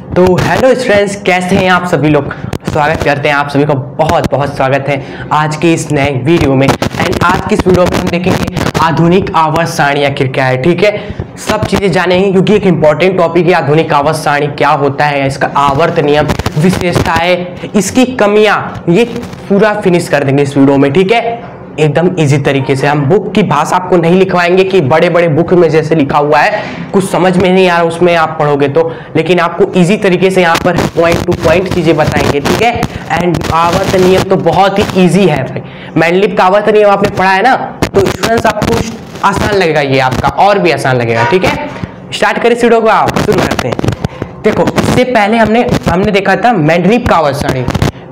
तो hello students, कैसे हैं आप सभी लोग। स्वागत करते हैं आप सभी का, बहुत बहुत स्वागत है आज के इस नए वीडियो में। एंड आज की इस वीडियो में हम देखेंगे आधुनिक आवर्त सारणी आखिर क्या है। ठीक है, सब चीजें जानेंगे क्योंकि एक इंपॉर्टेंट टॉपिक है आधुनिक आवर्त सारणी क्या होता है, इसका आवर्त नियम, विशेषताएं, इसकी कमियां, ये पूरा फिनिश कर देंगे इस वीडियो में। ठीक है, एकदम इजी तरीके से। हम बुक की भाषा आपको नहीं लिखवाएंगे कि बड़े बड़े बुक में जैसे लिखा हुआ है कुछ समझ में नहीं आ रहा उसमें आप पढ़ोगे तो, लेकिन आपको इजी तरीके से यहाँ पर पॉइंट टू पॉइंट चीजें बताएंगे। ठीक है, एंड आवर्त नियम तो बहुत ही इजी है भाई। मैंडलिप का आवर्त नियम आपने पढ़ा है ना, तो स्टूडेंट्स आपको आसान लगेगा, ये आपका और भी आसान लगेगा। ठीक है, स्टार्ट करें वीडियो को, आप शुरू करते हैं। देखो, इससे पहले हमने देखा था मैंडलिप का आवर्त सारणी,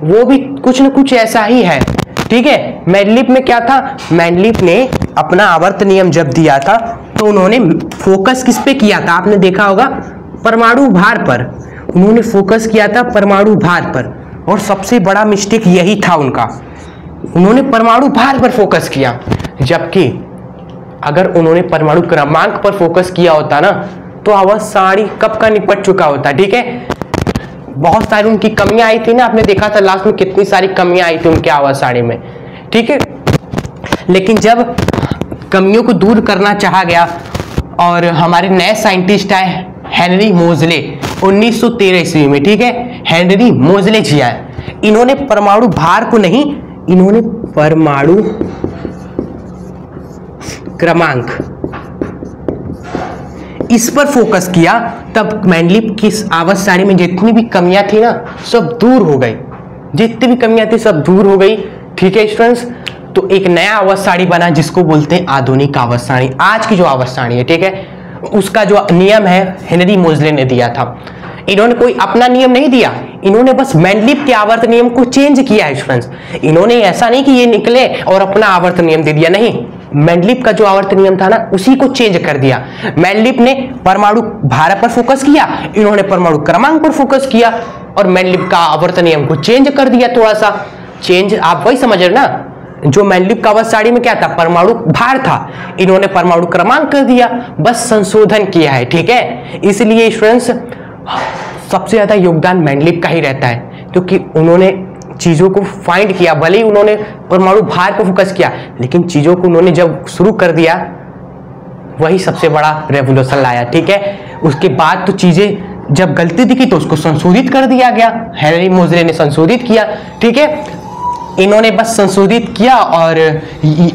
वो भी कुछ न कुछ ऐसा ही है। ठीक है, मैंडलिप में क्या था, मैंडलिप ने अपना आवर्त नियम जब दिया था तो उन्होंने फोकस किस पे किया था, आपने देखा होगा परमाणु भार पर। उन्होंने फोकस किया था परमाणु भार पर, और सबसे बड़ा मिस्टेक यही था उनका, उन्होंने परमाणु भार पर फोकस किया। जबकि अगर उन्होंने परमाणु क्रमांक पर फोकस किया होता ना तो आवर्त सारणी कब का निपट चुका होता। ठीक है, बहुत सारी उनकी कमियां आई थी ना, आपने देखा था लास्ट में कितनी सारी कमियां आई थी उनके आवर्त सारणी में। ठीक है, लेकिन जब कमियों को दूर करना चाहा गया और हमारे नए साइंटिस्ट आए हेनरी मोजले 1913 ईस्वी में। ठीक है, हेनरी मोजले जी आए, इन्होंने परमाणु भार को नहीं, इन्होंने परमाणु क्रमांक इस पर फोकस किया। तब मैंडलिप की आवर्त सारणी में जितनी भी कमियां थी ना सब दूर हो गई, जितनी भी कमियां थी सब दूर हो गई। ठीक है स्टूडेंट्स, तो एक नया आवर्त सारणी बना जिसको बोलते हैं आधुनिक आवर्त सारणी। आज की जो आवर्त सारणी है, ठीक है, उसका जो नियम है हेनरी मोजले ने दिया था। इन्होंने कोई अपना नियम नहीं दिया, इन्होंने बस मैंडलिप के आवर्त नियम को चेंज किया है स्टूडेंट्स। इन्होंने ऐसा नहीं कि ये निकले और अपना आवर्त नियम दे दिया, नहीं, मैंडलिप का जो आवर्त नियम था ना उसी को चेंज कर दिया। मैंडलिप ने परमाणु भार पर फोकस किया, इन्होंने परमाणु क्रमांक पर फोकस किया, और मैंडलिप का आवर्त नियम को चेंज कर दिया। थोड़ा सा चेंज, आप वही समझ रहे ना, जो मैंडलिप का आवर्त सारणी में क्या था, परमाणु भार था, इन्होंने परमाणु क्रमांक कर दिया, बस संशोधन किया है। ठीक है, इसलिए स्टूडेंट्स सबसे ज्यादा योगदान मैंडलिप का ही रहता है, क्योंकि उन्होंने चीजों को फाइंड किया। भले ही उन्होंने परमाणु भार पर फोकस किया, लेकिन चीजों को उन्होंने जब शुरू कर दिया वही सबसे बड़ा रेवोल्यूशन लाया। ठीक है, उसके बाद तो चीजें जब गलती दिखी तो उसको संशोधित कर दिया गया, हेनरी मोजले ने संशोधित किया। ठीक है, इन्होंने बस संशोधित किया और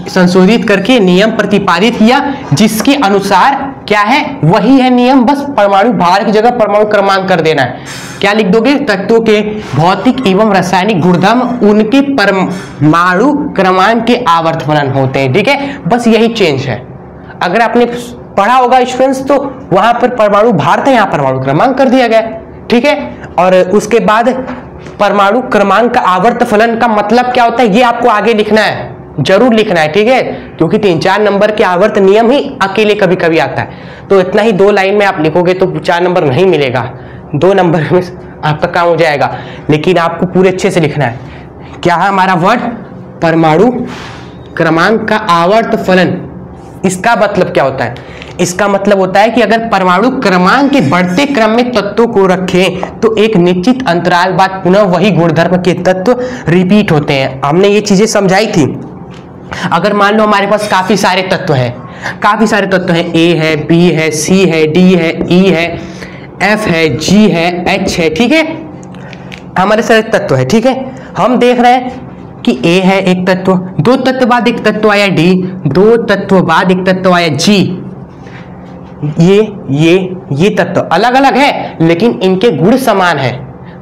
संशोधित करके नियम प्रतिपादित किया, जिसके अनुसार क्या है वही है नियम, बस परमाणु भार की जगह परमाणु क्रमांक कर देना है। क्या लिख दोगे, तत्वों के भौतिक एवं रासायनिक गुणधर्म उनके परमाणु क्रमांक के आवर्त फलन होते हैं। ठीक है, बस यही चेंज है। अगर आपने पढ़ा होगा स्टूडेंट्स तो वहां पर परमाणु भार था, यहाँ परमाणु क्रमांक कर दिया गया। ठीक है, और उसके बाद परमाणु क्रमांक का आवर्त फलन का मतलब क्या होता है ये आपको आगे लिखना है, जरूर लिखना है। ठीक है, क्योंकि 3-4 नंबर के आवर्त नियम ही अकेले कभी कभी आता है, तो इतना ही 2 लाइन में आप लिखोगे तो 4 नंबर नहीं मिलेगा, 2 नंबर में आपका काम हो जाएगा, लेकिन आपको पूरे अच्छे से लिखना है। क्या है हमारा वर्ड, परमाणु क्रमांक का आवर्त फलन। इसका मतलब क्या होता है, इसका मतलब होता है कि अगर परमाणु क्रमांक के बढ़ते क्रम में तत्वों को रखें तो एक निश्चित अंतराल बाद पुनः वही गुणधर्म के तत्व रिपीट होते हैं। हमने ये चीजें समझाई थी। अगर मान लो हमारे पास काफी सारे तत्व हैं, काफी सारे तत्व हैं, ए है, बी है, सी है, डी है, ई है, एफ है, जी है, एच है। ठीक है, हमारे सारे तत्व है। ठीक है, हम देख रहे हैं कि ए है एक तत्व, 2 तत्व बाद एक तत्व आया डी, 2 तत्व बाद एक तत्व आया जी। ये तत्व अलग अलग है लेकिन इनके गुण समान है।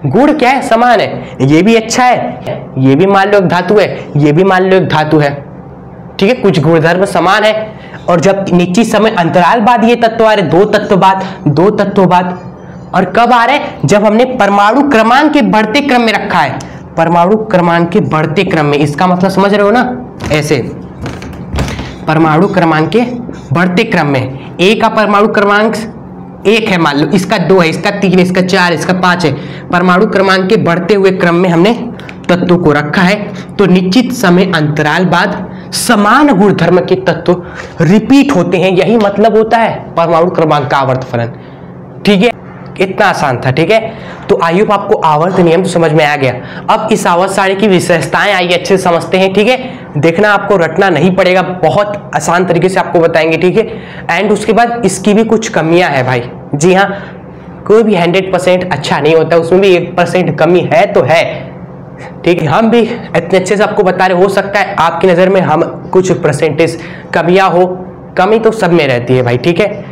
गुण क्या है, समान है। ये भी अच्छा है, ये भी मान लो एक धातु है, ये भी मान लो एक धातु है। ठीक है, कुछ गुणधर्म समान है। और जब निश्चित समय अंतराल बाद ये तत्व आ रहे, 2 तत्व बाद, 2 तत्व बाद, और कब आ रहे, जब हमने परमाणु क्रमांक के बढ़ते क्रम में रखा है, परमाणु क्रमांक के बढ़ते क्रम में। इसका मतलब समझ रहे हो ना, ऐसे परमाणु क्रमांक के बढ़ते क्रम में। ए का परमाणु क्रमांक 1 है, मान लो इसका 2 है, इसका 3 है, इसका 4 है, इसका 5 है। परमाणु क्रमांक के बढ़ते हुए क्रम में हमने तत्वों को रखा है, तो निश्चित समय अंतराल बाद समान गुणधर्म के तत्व रिपीट होते हैं। यही मतलब होता है परमाणु क्रमांक का आवर्त फलन। ठीक है, इतना आसान था, ठीक है। तो आई होप आपको आवर्त नियम तो समझ में आ गया। अब इस आवर्त साड़ी की विशेषताएं आइए अच्छे से समझते हैं, ठीक है। देखना, आपको रटना नहीं पड़ेगा, बहुत आसान तरीके से आपको बताएंगे, ठीक है। एंड उसके बाद इसकी भी कुछ कमियां है भाई, जी हाँ, कोई भी 100% अच्छा नहीं होता, उसमें भी 1% कमी है तो है, ठीक है। हम भी इतने अच्छे से आपको बता रहे, हो सकता है आपकी नज़र में हम कुछ परसेंटेज कमियां हो, कमी तो सब में रहती है भाई, ठीक है।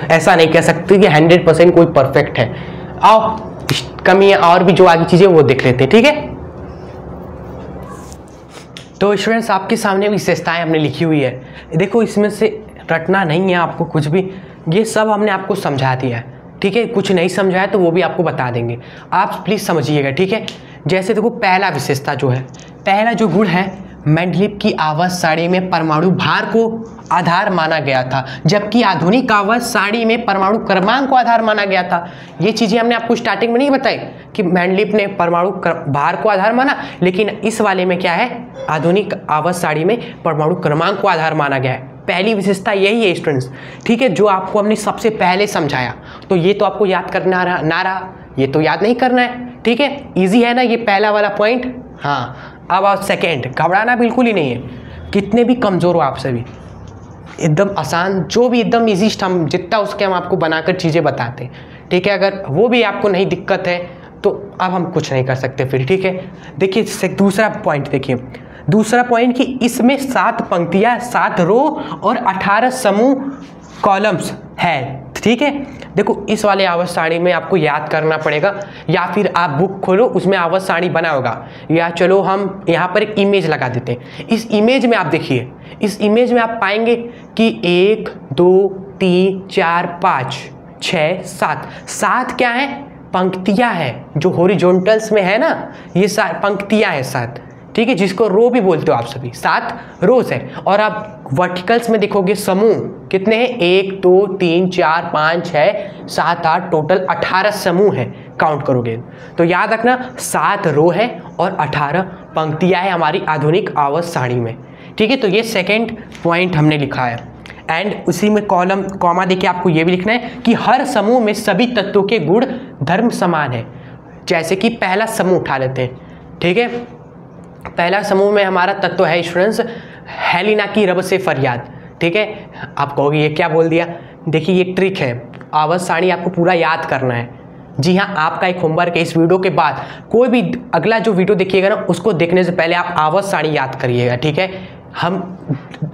ऐसा नहीं कह सकते कि 100% कोई परफेक्ट है। आओ कमियां और भी जो आगे चीजें वो देख लेते हैं, ठीक है। तो स्टूडेंट्स आपके सामने विशेषताएं हमने लिखी हुई है, देखो इसमें से रटना नहीं है आपको कुछ भी, ये सब हमने आपको समझा दिया है, ठीक है। कुछ नहीं समझा है तो वो भी आपको बता देंगे, आप प्लीज़ समझिएगा, ठीक है। जैसे देखो पहला विशेषता जो है, पहला जो गुण है, मेंडलीव की आवर्त सारणी में परमाणु भार को आधार माना गया था, जबकि आधुनिक आवर्त सारणी में परमाणु क्रमांक को आधार माना गया था। ये चीज़ें हमने आपको स्टार्टिंग में नहीं बताई कि मेंडलीव ने परमाणु भार को आधार माना, लेकिन इस वाले में क्या है, आधुनिक आवर्त सारणी में परमाणु क्रमांक को आधार माना गया है। पहली विशेषता यही है स्टूडेंट्स, ठीक है, जो आपको हमने सबसे पहले समझाया। तो ये तो आपको याद करना ना रहा, ये तो याद नहीं करना है, ठीक है। इजी है ना ये पहला वाला पॉइंट। हाँ, अब आप सेकेंड, घबराना बिल्कुल ही नहीं है, कितने भी कमज़ोर हो आप सभी, एकदम आसान, जो भी एकदम इजी हम जितना उसके हम आपको बनाकर चीज़ें बताते हैं, ठीक है। अगर वो भी आपको नहीं दिक्कत है तो अब हम कुछ नहीं कर सकते फिर, ठीक है। देखिए दूसरा पॉइंट देखिए, दूसरा पॉइंट कि इसमें 7 पंक्तियाँ, 7 रो और 18 समूह कॉलम्स है, ठीक है। देखो इस वाले आवर्त सारणी में आपको याद करना पड़ेगा, या फिर आप बुक खोलो उसमें आवर्त सारणी बना होगा, या चलो हम यहाँ पर एक इमेज लगा देते हैं। इस इमेज में आप देखिए, इस इमेज में आप पाएंगे कि 1 2 3 4 5 6 7 क्या है, पंक्तियाँ हैं, जो हॉरिजॉन्टल्स में है ना, ये पंक्तियाँ हैं 7, ठीक है, जिसको रो भी बोलते हो आप सभी, 7 रोज है। और आप वर्टिकल्स में देखोगे समूह कितने हैं, 1 2 3 4 5 6 7 8, टोटल 18 समूह है, काउंट करोगे तो याद रखना 7 रो है और 18 पंक्तियां है हमारी आधुनिक आवर्त सारणी में, ठीक है। तो ये सेकेंड पॉइंट हमने लिखा है। एंड उसी में कॉलम कॉमा देखिए, आपको ये भी लिखना है कि हर समूह में सभी तत्वों के गुण धर्म समान है। जैसे कि पहला समूह उठा लेते हैं, ठीक है। पहला समूह में हमारा तत्व है स्टूडेंट्स, हेलिना की रब से फरियाद, ठीक है। आप कहोगे ये क्या बोल दिया, देखिए ये ट्रिक है, आवर्त सारणी आपको पूरा याद करना है। जी हाँ, आपका एक होमवर्क है, इस वीडियो के बाद कोई भी अगला जो वीडियो देखिएगा ना, उसको देखने से पहले आप आवर्त सारणी याद करिएगा, ठीक है। हम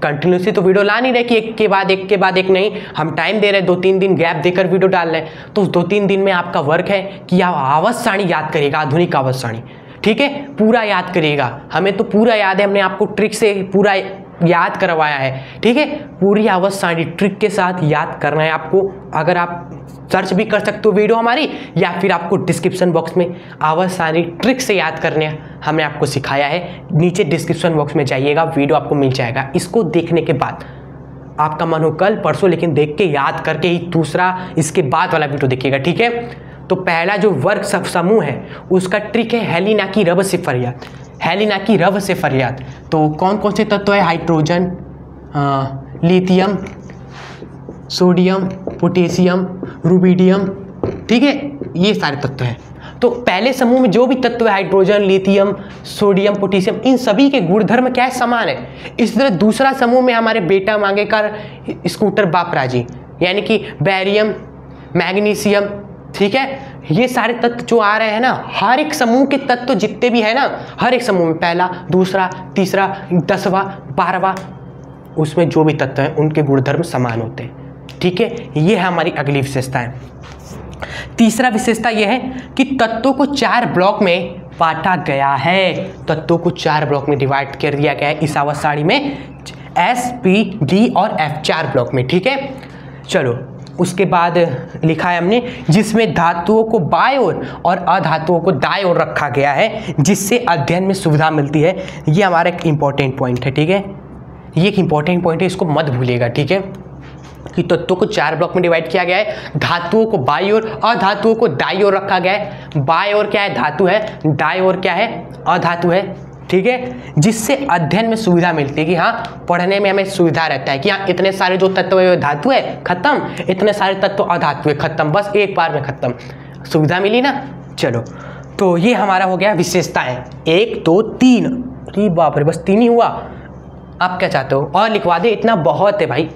कंटिन्यूसली तो वीडियो ला नहीं रहे कि एक के बाद एक नहीं, हम टाइम दे रहे हैं, 2-3 दिन गैप देकर वीडियो डाल रहे हैं। तो 2-3 दिन में आपका वर्क है कि आप आवर्त सारणी याद करिएगा, आधुनिक आवर्त सारणी, ठीक है, पूरा याद करिएगा। हमें तो पूरा याद है, हमने आपको ट्रिक से पूरा याद करवाया है, ठीक है। पूरी आवर्त सारणी ट्रिक के साथ याद करना है आपको। अगर आप सर्च भी कर सकते हो वीडियो हमारी, या फिर आपको डिस्क्रिप्शन बॉक्स में आवर्त सारणी ट्रिक से याद करने हमने आपको सिखाया है, नीचे डिस्क्रिप्शन बॉक्स में जाइएगा, वीडियो आपको मिल जाएगा। इसको देखने के बाद आपका मन हो कल परसों, लेकिन देख के याद करके ही दूसरा इसके बाद वाला वीडियो देखिएगा, ठीक है। तो पहला जो वर्ग समूह है उसका ट्रिक है हेलिना की रब से फरियाद, हेलिना की रब से फरियाद। तो कौन कौन से तत्व है, hydrogen, lithium, sodium, potassium, rubidium, ठीक है, ये सारे तत्व हैं। तो पहले समूह में जो भी तत्व है, हाइड्रोजन, लिथियम, सोडियम, पोटेशियम, इन सभी के गुणधर्म क्या है, समान है। इस तरह दूसरा समूह में हमारे बेटा मांगेकर, स्कूटर बापराजी, यानी कि बैरियम, मैग्नीशियम, ठीक है, ये सारे तत्व जो आ रहे हैं ना, हर एक समूह के तत्व जितने भी है ना, हर एक समूह में पहला, दूसरा, तीसरा, 10वां, 12वां, उसमें जो भी तत्व हैं उनके गुणधर्म समान होते हैं, ठीक है। ये है हमारी अगली विशेषता है। तीसरा विशेषता यह है कि तत्वों को 4 ब्लॉक में बांटा गया है, तत्वों को 4 ब्लॉक में डिवाइड कर दिया गया है इस आवर्त सारणी में, S, P, D और F 4 ब्लॉक में, ठीक है। चलो उसके बाद लिखा है हमने, जिसमें धातुओं को बाएं ओर और अधातुओं को दाएं ओर रखा गया है, जिससे अध्ययन में सुविधा मिलती है। ये हमारा एक इंपॉर्टेंट पॉइंट है, ठीक है, ये एक इंपॉर्टेंट पॉइंट है, इसको मत भूलिएगा, ठीक है। कि तत्वों को 4 ब्लॉक में डिवाइड किया गया है, धातुओं को बाईं ओर, अधातुओं को दाईं ओर रखा गया है। बाईं ओर क्या है, धातु है, दाईं ओर क्या है, अधातु है, ठीक है, जिससे अध्ययन में सुविधा मिलती है कि हाँ पढ़ने में हमें सुविधा रहता है कि हाँ इतने सारे जो तत्व धातु है खत्म, इतने सारे तत्व अधातु है खत्म, बस एक बार में खत्म, सुविधा मिली ना। चलो तो ये हमारा हो गया विशेषताएं, 1 2 3, अरे बाप रे बस 3 ही हुआ। आप क्या चाहते हो और लिखवा दे, इतना बहुत है भाई,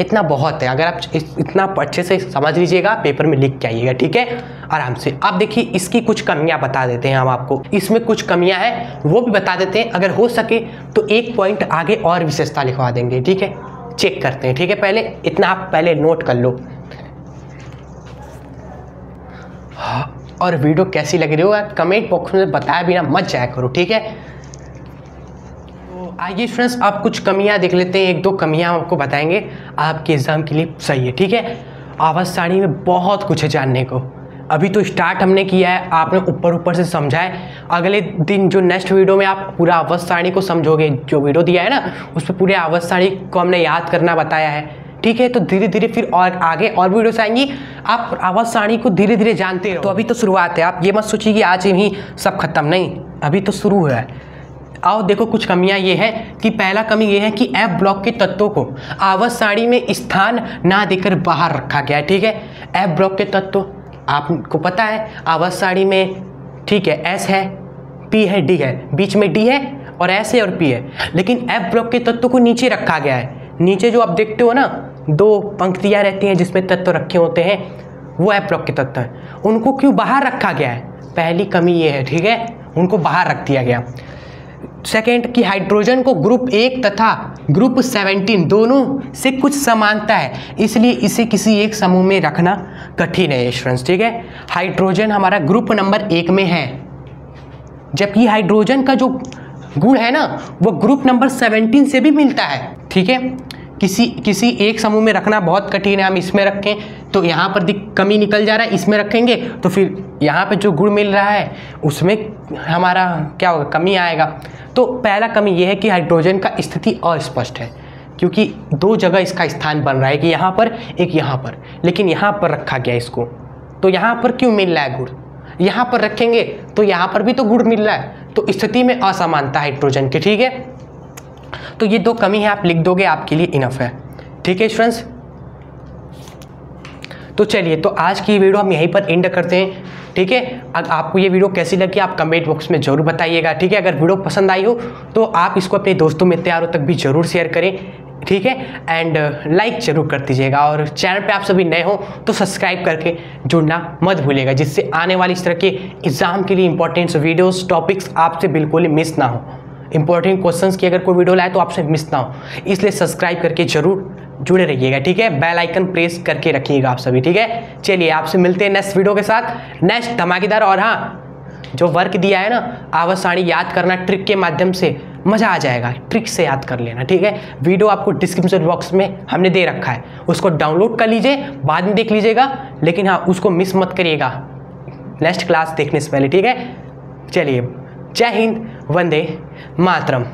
इतना बहुत है। अगर आप इतना अच्छे से समझ लीजिएगा पेपर में लिख के आइएगा, ठीक है आराम से। अब देखिए इसकी कुछ कमियां बता देते हैं हम आपको, इसमें कुछ कमियां हैं वो भी बता देते हैं, अगर हो सके तो 1 पॉइंट आगे और विशेषता लिखवा देंगे, ठीक है। चेक करते हैं, ठीक है, पहले इतना आप पहले नोट कर लो। और वीडियो कैसी लग रही हो कमेंट बॉक्स में बताया बिना मत जाया करो, ठीक है। आइए फ्रेंड्स आप कुछ कमियां देख लेते हैं, 1 2 कमियां आपको बताएंगे आपके एग्जाम के लिए सही है, ठीक है। आवाज़ सारणी में बहुत कुछ है जानने को, अभी तो स्टार्ट हमने किया है, आपने ऊपर ऊपर से समझा है। अगले दिन जो नेक्स्ट वीडियो में आप पूरा आवाज़ सारणी को समझोगे, जो वीडियो दिया है ना उस पर पूरे आवाज़ सारणी को हमने याद करना बताया है, ठीक है। तो धीरे धीरे फिर और आगे और वीडियोस आएंगी, आप आवाज़ सारणी को धीरे धीरे जानते रहो। तो अभी तो शुरुआत है, आप ये मत सोचिए कि आज ही सब खत्म, नहीं, अभी तो शुरू हुआ है। आओ देखो कुछ कमियां ये है कि पहला कमी ये है कि एफ ब्लॉक के तत्वों को आवाज़ सारणी में स्थान ना देकर बाहर रखा गया है, ठीक है। एफ ब्लॉक के तत्व आपको पता है आवाज़ सारणी में, ठीक है, एस है, पी है, डी है, बीच में डी है और एस है और पी है, लेकिन एफ ब्लॉक के तत्व को नीचे रखा गया है। नीचे जो आप देखते हो ना 2 पंक्तियाँ रहती हैं जिसमें तत्व रखे होते हैं, वो एफ ब्लॉक के तत्व हैं, उनको क्यों बाहर रखा गया है, पहली कमी ये है, ठीक है, उनको बाहर रख दिया गया। सेकेंड कि हाइड्रोजन को ग्रुप 1 तथा ग्रुप 17 दोनों से कुछ समानता है, इसलिए इसे किसी एक समूह में रखना कठिन है स्टूडेंट्स, ठीक है। हाइड्रोजन हमारा ग्रुप नंबर 1 में है, जबकि हाइड्रोजन का जो गुण है ना वो ग्रुप नंबर 17 से भी मिलता है, ठीक है। किसी एक समूह में रखना बहुत कठिन है, हम इसमें रखें तो यहाँ पर कमी निकल जा रहा है, इसमें रखेंगे तो फिर यहाँ पे जो गुण मिल रहा है उसमें हमारा क्या होगा, कमी आएगा। तो पहला कमी ये है कि हाइड्रोजन का स्थिति अस्पष्ट है, क्योंकि 2 जगह इसका स्थान बन रहा है कि यहाँ पर एक यहाँ पर, लेकिन यहाँ पर रखा गया इसको, तो यहाँ पर क्यों मिल रहा है गुण, यहाँ पर रखेंगे तो यहाँ पर भी तो गुण मिल रहा है, तो स्थिति में असमानता हाइड्रोजन के, ठीक है। तो ये 2 कमी है, आप लिख दोगे आपके लिए इनफ है, ठीक है स्टूडेंट्स। तो चलिए तो आज की वीडियो हम यहीं पर एंड करते हैं, ठीक है। अगर आपको ये वीडियो कैसी लगी आप कमेंट बॉक्स में जरूर बताइएगा, ठीक है। अगर वीडियो पसंद आई हो तो आप इसको अपने दोस्तों मित्रों तक भी जरूर शेयर करें, ठीक है। एंड लाइक जरूर कर दीजिएगा, और चैनल पे आप सभी नए हो तो सब्सक्राइब करके जुड़ना मत भूलिएगा, जिससे आने वाली इस तरह के एग्जाम के लिए इंपॉर्टेंट वीडियोस टॉपिक्स आपसे बिल्कुल मिस ना हो। इंपॉर्टेंट क्वेश्चंस की अगर कोई वीडियो लाए तो आपसे मिस ना हो, इसलिए सब्सक्राइब करके जरूर जुड़े रहिएगा, ठीक है। बेल आइकन प्रेस करके रखिएगा आप सभी, ठीक है। चलिए आपसे मिलते हैं नेक्स्ट वीडियो के साथ, नेक्स्ट धमाकेदार। और हाँ, जो वर्क दिया है ना आवाज़ सारणी याद करना ट्रिक के माध्यम से, मज़ा आ जाएगा, ट्रिक से याद कर लेना, ठीक है। वीडियो आपको डिस्क्रिप्शन बॉक्स में हमने दे रखा है, उसको डाउनलोड कर लीजिए, बाद में देख लीजिएगा, लेकिन हाँ उसको मिस मत करिएगा नेक्स्ट क्लास देखने से पहले, ठीक है। चलिए जय हिंद, वंदे मातरम।